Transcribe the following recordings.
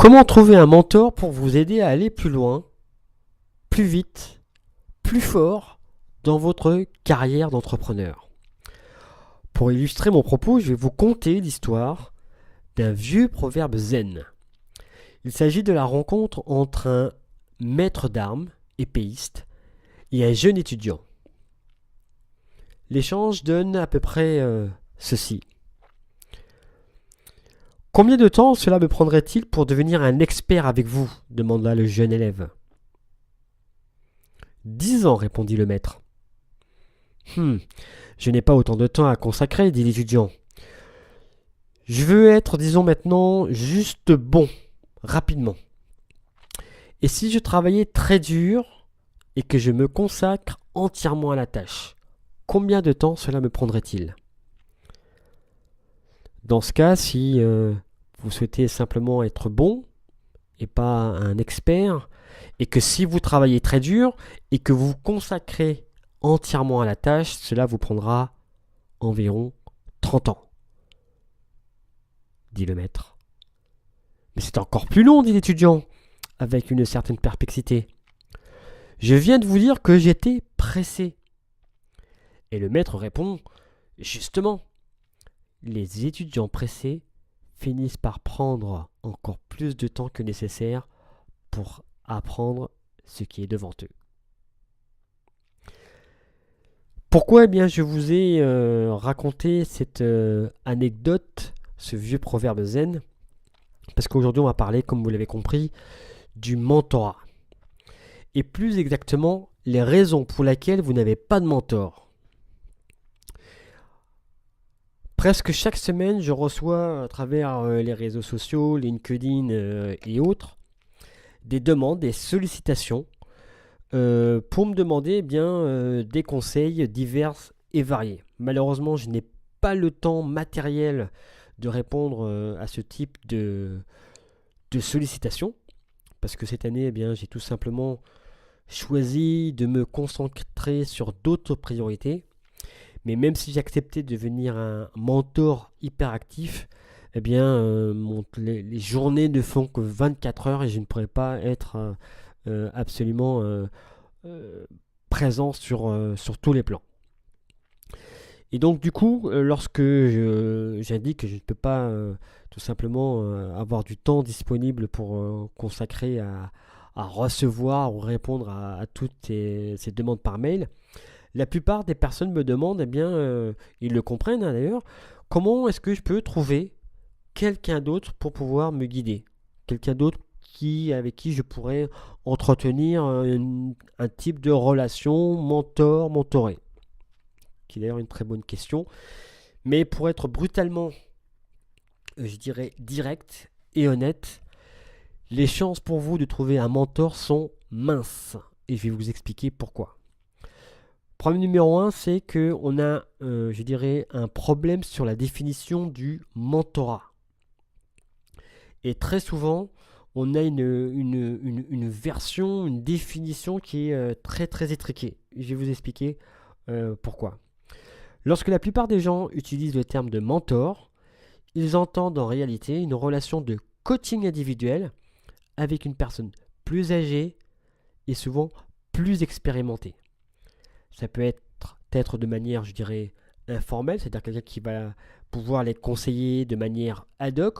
Comment trouver un mentor pour vous aider à aller plus loin, plus vite, plus fort dans votre carrière d'entrepreneur? Pour illustrer mon propos, je vais vous conter l'histoire d'un vieux proverbe zen. Il s'agit de la rencontre entre un maître d'armes, épéiste, et un jeune étudiant. L'échange donne à peu près ceci. Combien de temps cela me prendrait-il pour devenir un expert avec vous demanda le jeune élève. 10 ans, répondit le maître. Je n'ai pas autant de temps à consacrer, dit l'étudiant. Je veux être, disons maintenant, juste bon, rapidement. Et si je travaillais très dur et que je me consacre entièrement à la tâche, combien de temps cela me prendrait-il? Dans ce cas, si vous souhaitez simplement être bon et pas un expert, et que si vous travaillez très dur et que vous vous consacrez entièrement à la tâche, cela vous prendra environ 30 ans, dit le maître. Mais c'est encore plus long, dit l'étudiant, avec une certaine perplexité. Je viens de vous dire que j'étais pressé. Et le maître répond, justement, les étudiants pressés finissent par prendre encore plus de temps que nécessaire pour apprendre ce qui est devant eux. Pourquoi je vous ai raconté cette anecdote, ce vieux proverbe zen? Parce qu'aujourd'hui, on va parler, comme vous l'avez compris, du mentorat. Et plus exactement, les raisons pour lesquelles vous n'avez pas de mentor. Presque chaque semaine, je reçois à travers les réseaux sociaux, LinkedIn et autres, des demandes, des sollicitations pour me demander des conseils divers et variés. Malheureusement, je n'ai pas le temps matériel de répondre à ce type de sollicitations parce que cette année, j'ai tout simplement choisi de me concentrer sur d'autres priorités. Mais même si j'acceptais de devenir un mentor hyperactif, les journées ne font que 24 heures et je ne pourrais pas être absolument présent sur tous les plans. Et donc du coup, lorsque j'indique que je ne peux pas tout simplement avoir du temps disponible pour consacrer à recevoir ou répondre à toutes ces demandes par mail, la plupart des personnes me demandent, ils le comprennent d'ailleurs, comment est-ce que je peux trouver quelqu'un d'autre pour pouvoir me guider, quelqu'un d'autre avec qui je pourrais entretenir un type de relation mentor-mentoré, qui est d'ailleurs une très bonne question. Mais pour être brutalement, je dirais direct et honnête, les chances pour vous de trouver un mentor sont minces. Et je vais vous expliquer pourquoi. Problème numéro 1, c'est qu'on a, un problème sur la définition du mentorat. Et très souvent, on a une version, une définition qui est très très étriquée. Je vais vous expliquer pourquoi. Lorsque la plupart des gens utilisent le terme de mentor, ils entendent en réalité une relation de coaching individuel avec une personne plus âgée et souvent plus expérimentée. Ça peut être de manière, informelle, c'est-à-dire quelqu'un qui va pouvoir les conseiller de manière ad hoc,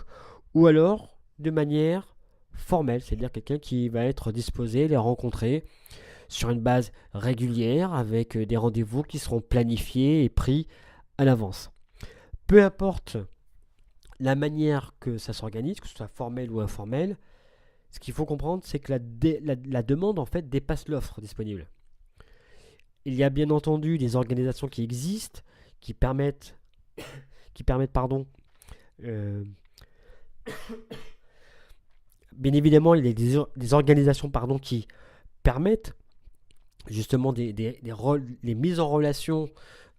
ou alors de manière formelle, c'est-à-dire quelqu'un qui va être disposé à les rencontrer sur une base régulière avec des rendez-vous qui seront planifiés et pris à l'avance. Peu importe la manière que ça s'organise, que ce soit formel ou informel, ce qu'il faut comprendre, c'est que la demande en fait dépasse l'offre disponible. Il y a bien entendu des organisations qui existent, qui permettent bien évidemment, il y a des organisations qui permettent justement les mises en relation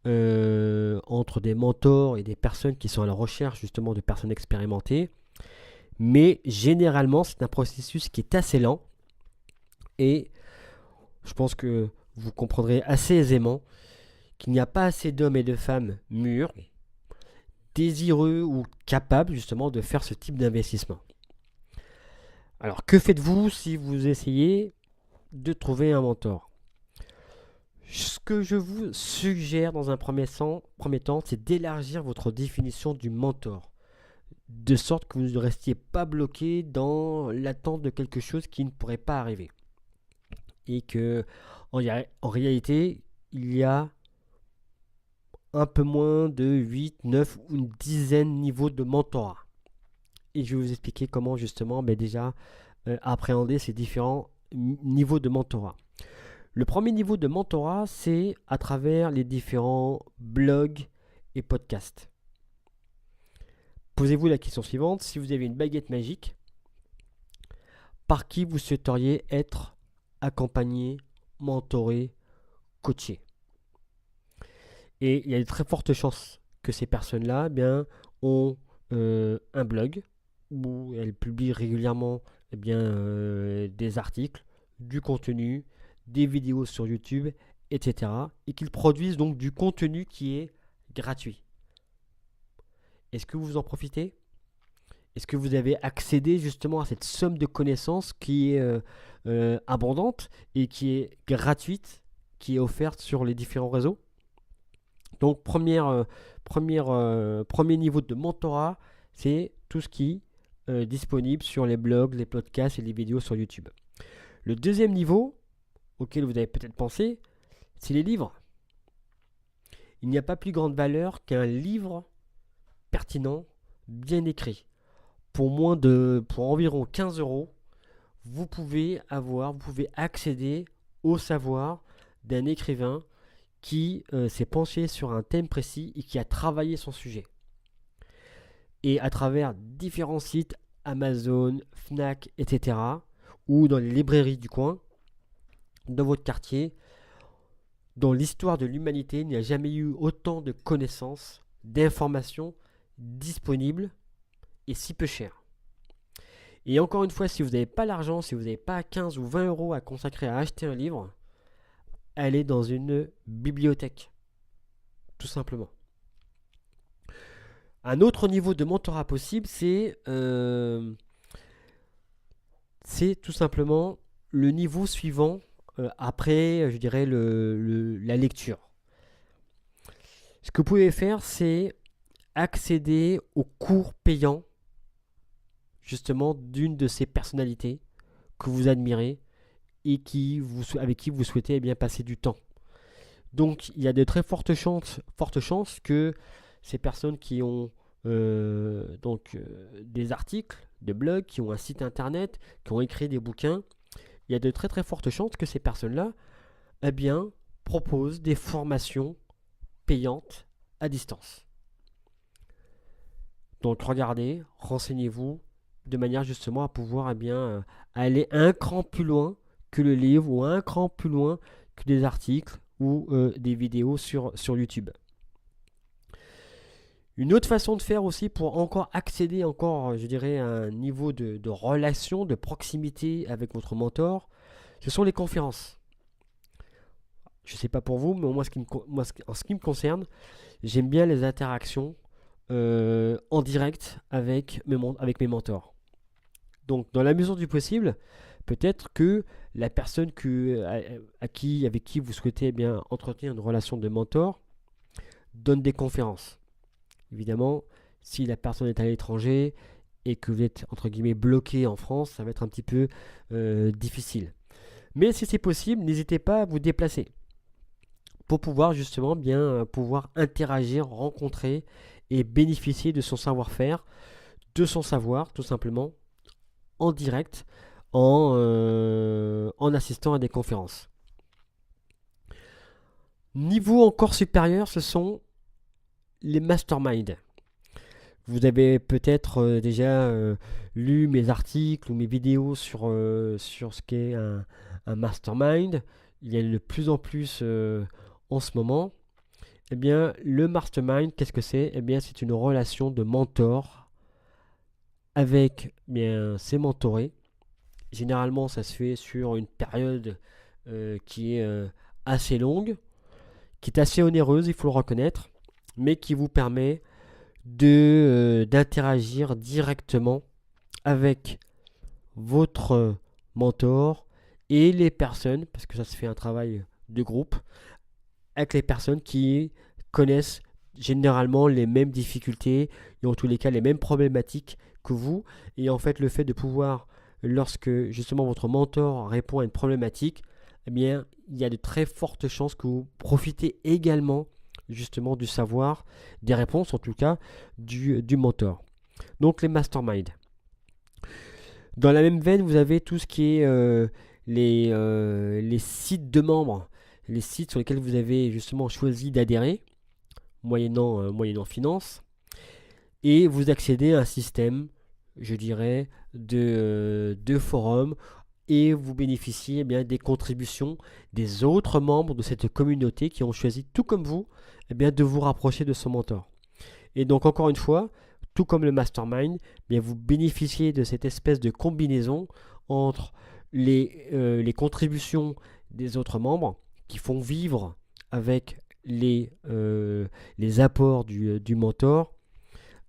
entre des mentors et des personnes qui sont à la recherche justement de personnes expérimentées. Mais généralement, c'est un processus qui est assez lent et je pense que vous comprendrez assez aisément qu'il n'y a pas assez d'hommes et de femmes mûrs, désireux ou capables justement de faire ce type d'investissement. Alors, que faites-vous si vous essayez de trouver un mentor? Ce que je vous suggère dans un premier temps, c'est d'élargir votre définition du mentor, de sorte que vous ne restiez pas bloqué dans l'attente de quelque chose qui ne pourrait pas arriver. Et que, en réalité, il y a un peu moins de 8, 9 ou une dizaine de niveaux de mentorat. Et je vais vous expliquer comment justement déjà appréhender ces différents niveaux de mentorat. Le premier niveau de mentorat, c'est à travers les différents blogs et podcasts. Posez-vous la question suivante, si vous avez une baguette magique, par qui vous souhaiteriez être accompagné, mentoré, coaché? Et il y a de très fortes chances que ces personnes-là ont un blog où elles publient régulièrement des articles, du contenu, des vidéos sur YouTube, etc. Et qu'ils produisent donc du contenu qui est gratuit. Est-ce que vous en profitez? Est-ce que vous avez accédé justement à cette somme de connaissances qui est abondante et qui est gratuite, qui est offerte sur les différents réseaux? Donc, premier niveau de mentorat, c'est tout ce qui est disponible sur les blogs, les podcasts et les vidéos sur YouTube. Le deuxième niveau, auquel vous avez peut-être pensé, c'est les livres. Il n'y a pas plus grande valeur qu'un livre pertinent, bien écrit. Pour environ 15 euros, vous pouvez accéder au savoir d'un écrivain qui s'est penché sur un thème précis et qui a travaillé son sujet. Et à travers différents sites, Amazon, Fnac, etc., ou dans les librairies du coin, dans votre quartier, dans l'histoire de l'humanité, il n'y a jamais eu autant de connaissances, d'informations disponibles et si peu chères. Et encore une fois, si vous n'avez pas l'argent, si vous n'avez pas 15 ou 20 euros à consacrer à acheter un livre, allez dans une bibliothèque, tout simplement. Un autre niveau de mentorat possible, c'est tout simplement le niveau suivant après, je dirais, la lecture. Ce que vous pouvez faire, c'est accéder aux cours payants, justement, d'une de ces personnalités que vous admirez et avec qui vous souhaitez passer du temps. Donc, il y a de très fortes chances que ces personnes qui ont des articles, des blogs, qui ont un site internet, qui ont écrit des bouquins, il y a de très très fortes chances que ces personnes-là proposent des formations payantes à distance. Donc regardez, renseignez-vous de manière justement à pouvoir aller un cran plus loin que le livre ou un cran plus loin que des articles ou des vidéos sur YouTube. Une autre façon de faire aussi pour accéder je dirais, à un niveau de relation, de proximité avec votre mentor, ce sont les conférences. Je ne sais pas pour vous, mais en ce qui me concerne, j'aime bien les interactions en direct avec mes mentors. Donc, dans la mesure du possible, peut-être que la personne avec qui vous souhaitez entretenir une relation de mentor donne des conférences. Évidemment, si la personne est à l'étranger et que vous êtes entre guillemets bloqué en France, ça va être un petit peu difficile. Mais si c'est possible, n'hésitez pas à vous déplacer pour pouvoir justement pouvoir interagir, rencontrer et bénéficier de son savoir-faire, de son savoir tout simplement en direct en assistant à des conférences. Niveau encore supérieur, ce sont les masterminds. Vous avez peut-être déjà lu mes articles ou mes vidéos sur ce qu'est un mastermind. Il y a de plus en plus en ce moment. Le mastermind, qu'est-ce que c'est? C'est une relation de mentor avec ses mentorés. Généralement, ça se fait sur une période qui est assez longue, qui est assez onéreuse, il faut le reconnaître, mais qui vous permet d'interagir directement avec votre mentor et les personnes, parce que ça se fait un travail de groupe, avec les personnes qui connaissent généralement les mêmes difficultés et en tous les cas les mêmes problématiques que vous. Et en fait, le fait de pouvoir, lorsque justement votre mentor répond à une problématique, eh bien, il y a de très fortes chances que vous profitez également justement du savoir, des réponses en tout cas, du mentor. Donc les masterminds. Dans la même veine, vous avez tout ce qui est les sites de membres, les sites sur lesquels vous avez justement choisi d'adhérer, moyennant finance, et vous accédez à un système, je dirais, de forums, et vous bénéficiez bien des contributions des autres membres de cette communauté qui ont choisi, tout comme vous, bien, de vous rapprocher de son mentor. Et donc encore une fois, tout comme le mastermind, bien, vous bénéficiez de cette espèce de combinaison entre les contributions des autres membres qui font vivre avec les apports du mentor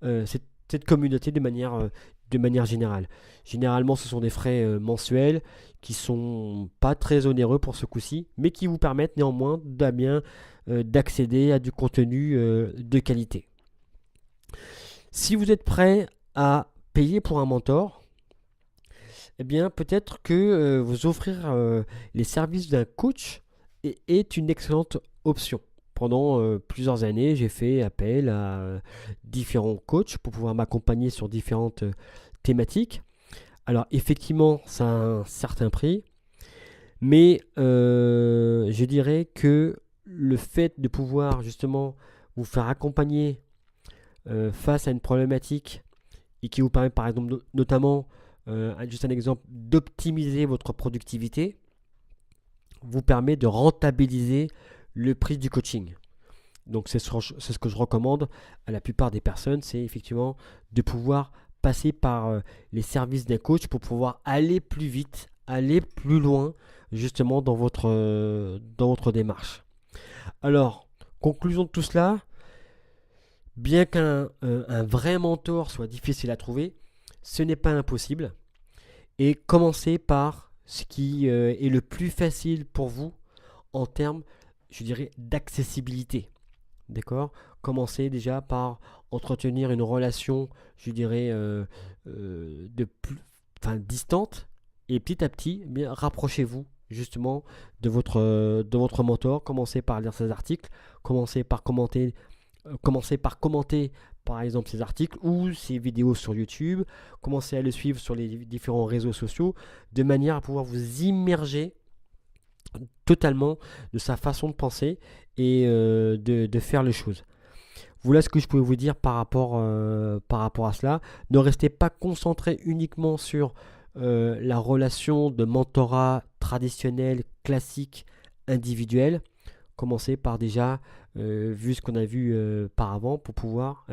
cette communauté de manière générale. Généralement, ce sont des frais mensuels qui sont pas très onéreux pour ce coup-ci, mais qui vous permettent néanmoins d'accéder à du contenu de qualité. Si vous êtes prêt à payer pour un mentor, eh bien peut-être que vous offrir les services d'un coach est une excellente option. Pendant plusieurs années, j'ai fait appel à différents coachs pour pouvoir m'accompagner sur différentes thématiques. Alors effectivement, ça a un certain prix, mais je dirais que le fait de pouvoir justement vous faire accompagner face à une problématique et qui vous permet par exemple notamment, juste un exemple, d'optimiser votre productivité, vous permet de rentabiliser le prix du coaching. Donc c'est ce que je recommande à la plupart des personnes, c'est effectivement de pouvoir passer par les services d'un coach pour pouvoir aller plus vite, aller plus loin justement dans votre démarche. Alors, conclusion de tout cela, bien qu'un vrai mentor soit difficile à trouver, ce n'est pas impossible. Et commencez par ce qui est le plus facile pour vous en termes, je dirais, d'accessibilité. D'accord ? Commencez déjà par entretenir une relation, je dirais, distante. Et petit à petit, bien, rapprochez-vous justement de votre mentor. Commencez par lire ses articles. Commencez par commenter par exemple ses articles ou ses vidéos sur YouTube. Commencez à le suivre sur les différents réseaux sociaux de manière à pouvoir vous immerger totalement de sa façon de penser et de faire les choses. Voilà ce que je pouvais vous dire par rapport à cela. Ne restez pas concentré uniquement sur la relation de mentorat traditionnel, classique, individuel. Commencez par déjà, vu ce qu'on a vu par avant, pour pouvoir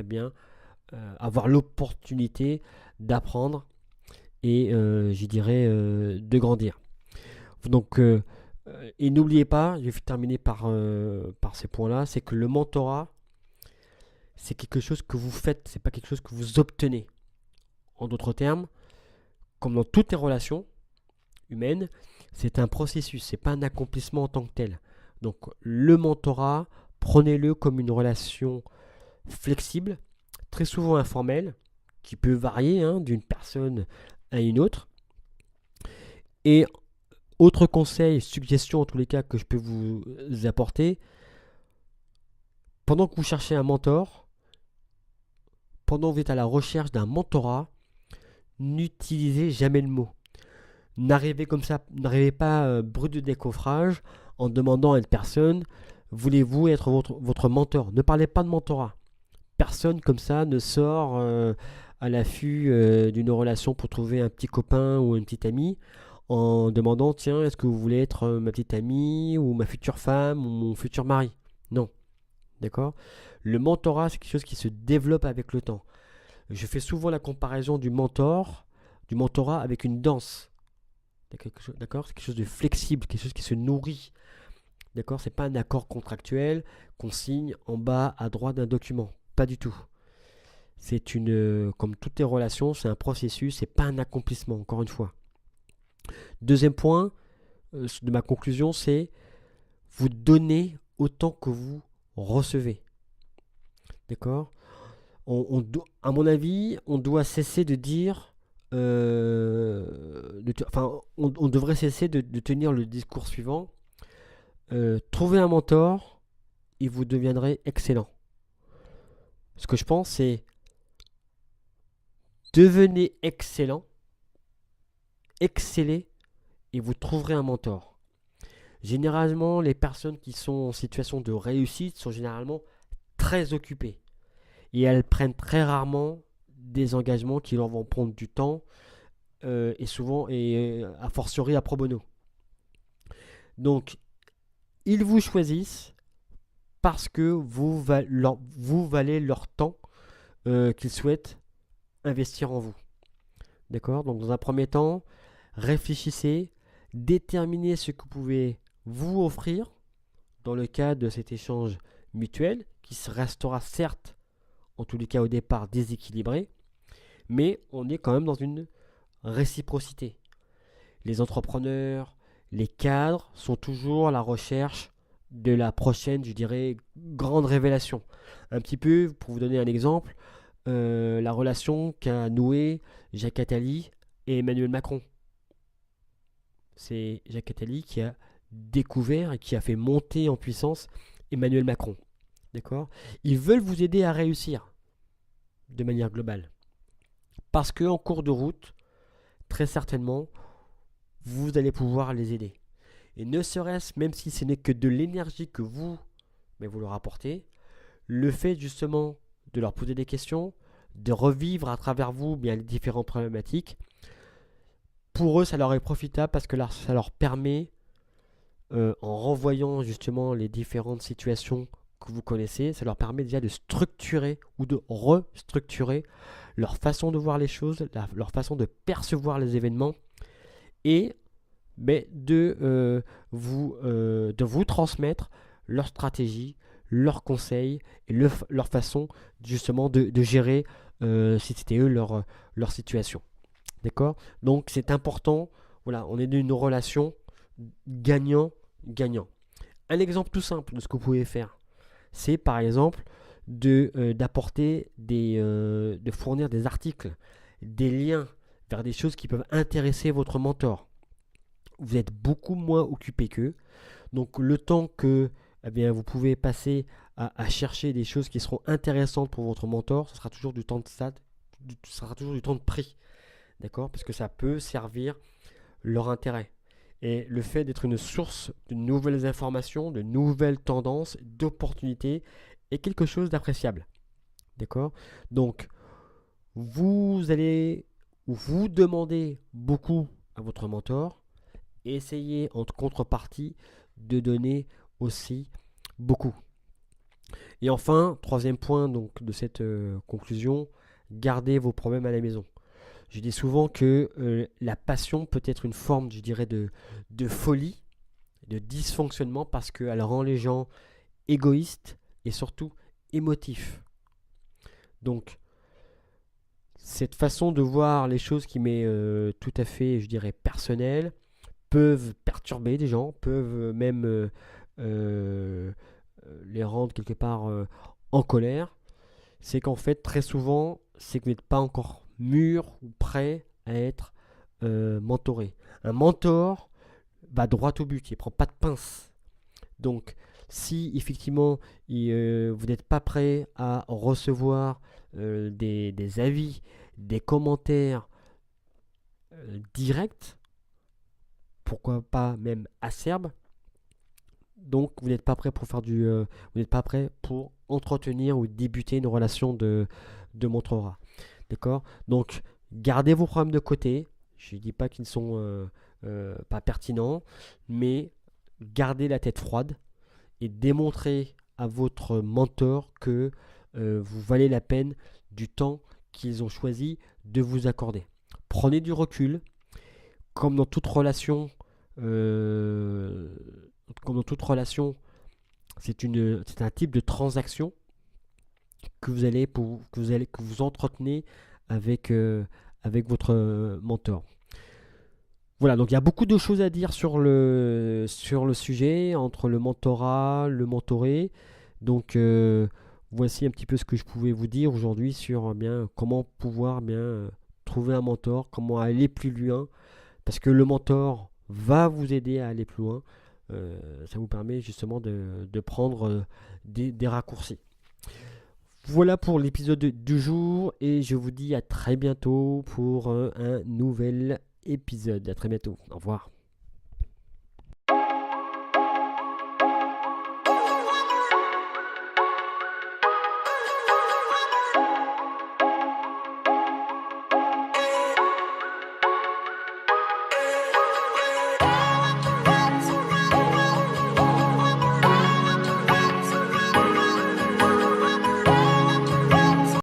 avoir l'opportunité d'apprendre et je dirais de grandir. Donc, et n'oubliez pas, je vais terminer par ces points-là, c'est que le mentorat, c'est quelque chose que vous faites, c'est pas quelque chose que vous obtenez. En d'autres termes, comme dans toutes les relations humaines, c'est un processus, c'est pas un accomplissement en tant que tel. Donc le mentorat, prenez-le comme une relation flexible, très souvent informelle, qui peut varier d'une personne à une autre. Et autre conseil, suggestion en tous les cas que je peux vous apporter, pendant que vous cherchez un mentor, pendant que vous êtes à la recherche d'un mentorat, n'utilisez jamais le mot. N'arrivez pas brut de décoffrage en demandant à une personne, voulez-vous être votre mentor? Ne parlez pas de mentorat. Personne comme ça ne sort à l'affût d'une relation pour trouver un petit copain ou une petite amie en demandant, tiens, est-ce que vous voulez être ma petite amie ou ma future femme ou mon futur mari? Non. D'accord? Le mentorat, c'est quelque chose qui se développe avec le temps. Je fais souvent la comparaison du mentorat avec une danse. D'accord? C'est quelque chose de flexible, quelque chose qui se nourrit. D'accord? C'est pas un accord contractuel qu'on signe en bas à droite d'un document. Pas du tout. Comme toutes les relations, c'est un processus, c'est pas un accomplissement, encore une fois. Deuxième point de ma conclusion, c'est vous donnez autant que vous recevez. D'accord? À mon avis, on doit cesser de dire. On devrait cesser de tenir le discours suivant. Trouvez un mentor et vous deviendrez excellent. Ce que je pense, c'est devenez excellent, excellez et vous trouverez un mentor. Généralement, les personnes qui sont en situation de réussite sont généralement très occupées et elles prennent très rarement des engagements qui leur vont prendre du temps et souvent a fortiori à pro bono. Donc, ils vous choisissent parce que vous valez leur temps qu'ils souhaitent investir en vous. D'accord? Donc, dans un premier temps, réfléchissez, déterminez ce que vous pouvez vous offrir dans le cadre de cet échange mutuel qui restera certes, en tous les cas au départ, déséquilibré, mais on est quand même dans une réciprocité. Les entrepreneurs, les cadres sont toujours à la recherche de la prochaine, je dirais, grande révélation. Un petit peu, pour vous donner un exemple, la relation qu'a nouée Jacques Attali et Emmanuel Macron. C'est Jacques Attali qui a découvert et qui a fait monter en puissance Emmanuel Macron. D'accord? Ils veulent vous aider à réussir de manière globale. Parce qu'en cours de route, très certainement, vous allez pouvoir les aider. Et ne serait-ce, même si ce n'est que de l'énergie que vous leur apportez, le fait justement de leur poser des questions, de revivre à travers vous bien les différentes problématiques, pour eux, ça leur est profitable parce que ça leur permet, en renvoyant justement les différentes situations que vous connaissez, ça leur permet déjà de structurer ou de restructurer leur façon de voir les choses, leur façon de percevoir les événements et de vous transmettre leur stratégie, leurs conseils et leur façon justement de gérer, si c'était eux, leur situation. D'accord? Donc c'est important, voilà, on est dans une relation gagnant-gagnant. Un exemple tout simple de ce que vous pouvez faire, c'est par exemple d'apporter de fournir des articles, des liens vers des choses qui peuvent intéresser votre mentor. Vous êtes beaucoup moins occupé qu'eux. Donc le temps que vous pouvez passer à chercher des choses qui seront intéressantes pour votre mentor, ce sera toujours du temps de prix. D'accord? Parce que ça peut servir leur intérêt. Et le fait d'être une source de nouvelles informations, de nouvelles tendances, d'opportunités est quelque chose d'appréciable. D'accord? Donc, vous allez vous demander beaucoup à votre mentor et essayez en contrepartie de donner aussi beaucoup. Et enfin, troisième point donc, de cette conclusion, gardez vos problèmes à la maison. Je dis souvent que la passion peut être une forme, je dirais, de folie, de dysfonctionnement parce qu'elle rend les gens égoïstes et surtout émotifs. Donc, cette façon de voir les choses qui m'est tout à fait, je dirais, personnelle, peuvent perturber des gens, peuvent même les rendre quelque part en colère. C'est qu'en fait, très souvent, c'est que vous n'êtes pas encore mûr ou prêt à être mentoré. Un mentor va droit au but, il ne prend pas de pince. Donc, si effectivement vous n'êtes pas prêt à recevoir des avis, des commentaires directs, pourquoi pas même acerbes, donc vous n'êtes pas prêt pour faire vous n'êtes pas prêt pour entretenir ou débuter une relation de mentorat. D'accord? Donc, gardez vos problèmes de côté. Je ne dis pas qu'ils ne sont pas pertinents, mais gardez la tête froide et démontrez à votre mentor que vous valez la peine du temps qu'ils ont choisi de vous accorder. Prenez du recul, comme dans toute relation. C'est un type de transaction que vous entretenez avec votre mentor. Voilà, donc il y a beaucoup de choses à dire sur le sujet, entre le mentorat, le mentoré. Donc voici un petit peu ce que je pouvais vous dire aujourd'hui sur bien comment pouvoir bien trouver un mentor, comment aller plus loin, parce que le mentor va vous aider à aller plus loin. Ça vous permet justement de prendre des raccourcis. Voilà pour l'épisode du jour et je vous dis à très bientôt pour un nouvel épisode. À très bientôt. Au revoir.